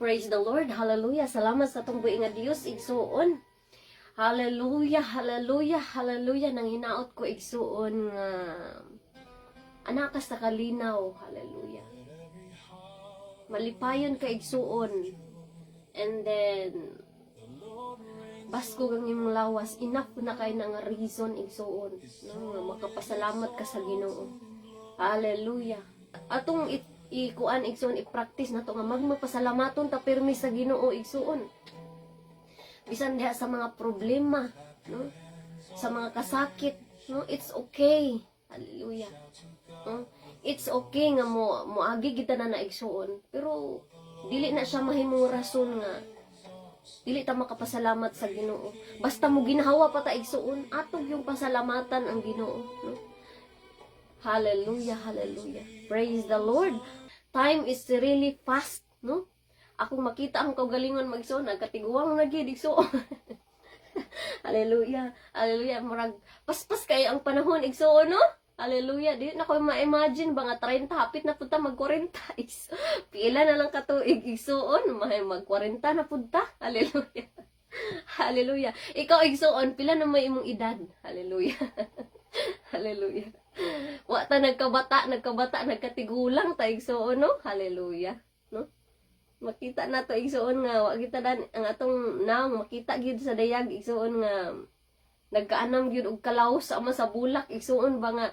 Praise the Lord. Hallelujah. Salamat sa itong buhay nga Diyos. Igsuon. Hallelujah. Hallelujah. Hallelujah. Nang hinaot ko igsuon nga anak ka sa kalinaw. Hallelujah. Malipayon ka igsuon. And then basko kang imong lawas. Enough na kayo na nga reason igsuon. No? Nga makapasalamat ka sa Ginoo. Hallelujah. Atong ikuan igsuon i-practice nato nga magmapasalamaton ta pirmi sa Ginoo igsuon. Bisan diha sa mga problema, no? Sa mga kasakit, no? It's okay. Hallelujah. No? It's okay nga moagi kita na igsuon, pero dili na siya mahimong rason nga dili ta makapasalamat sa Ginoo. Basta mo ginhawa pa ta igsuon, atog yung pasalamatan ang Ginoo, no? Hallelujah, hallelujah. Praise the Lord. Time is really fast, no? Akong makita ang kaugalingon magsuon, nagkatiguang na gid igsuon. Hallelujah. Hallelujah. Murag paspas kay ang panahon igsuon, no? Hallelujah. Di na ko ma-imagine ba nga 30 hapit na punta mag 40 is. Pila na lang katuig igsuon, mag 40 na punta. Hallelujah. Hallelujah. Ikaw igsuon, pila na may imong edad? Hallelujah. Hallelujah. Wa ta nagkabata, nagkatigulang ta igsuon, no? Hallelujah. No? Makita na to igsuon nga wa kita dan ang atong naong makita gyud sa dayag igsuon nga nagkaanam gyud og kalaos sama sa bulak igsuon ba nga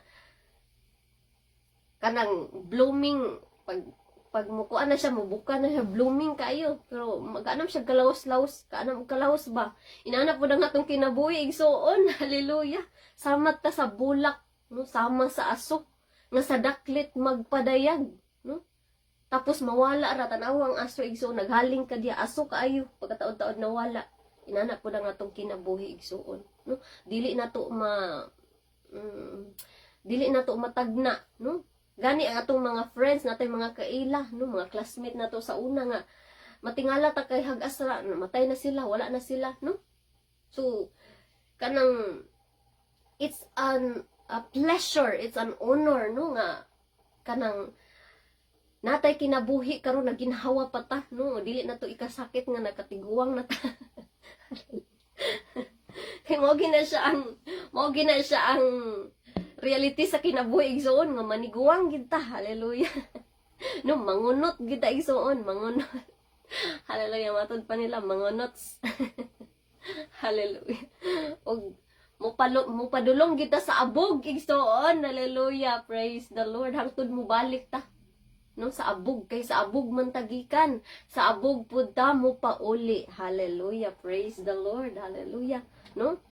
kanang blooming pag mukuan na siya mubuka na siya blooming kayo pero magaanam siya kalaos-laos kaanam og kalaos ba inana pud ang atong kinabuhi igsuon. Hallelujah. Sama ta sa bulak, no? Sama sa aso nga sa daklit magpadayag, no? Tapos mawala ra tanaw ang aso igsuon naghaling ka diya aso kaayo pagkataod-taod nawala. Inana pud ang atong kinabuhi igsuon, no? Dili na to matagna, no? Gani ang atong mga friends natay mga kaila, no? Mga classmate nato sa una nga matingala ta kay hag-asra matay na sila, wala na sila, no? So kanang it's a pleasure, it's an honor, no? Nga kanang natay kinabuhi karon naginhawa pa ta, no? Dili na to ikasakit nga nakatiguang na ta. Mo gina siya ang reality sa kinabuhi igsuon nga maniguang gid ta. Hallelujah. No, mangunot gid ta igsuon, mangunot. Hallelujah, matod pa nila mangunots. Hallelujah. Og mo padulong gid ta sa abog igsuon. Hallelujah. Praise the Lord. Hangtod mo balik ta, no, sa abog kay sa abog man tagikan, sa abog pud ta mo pauli. Hallelujah. Praise the Lord. Hallelujah, no?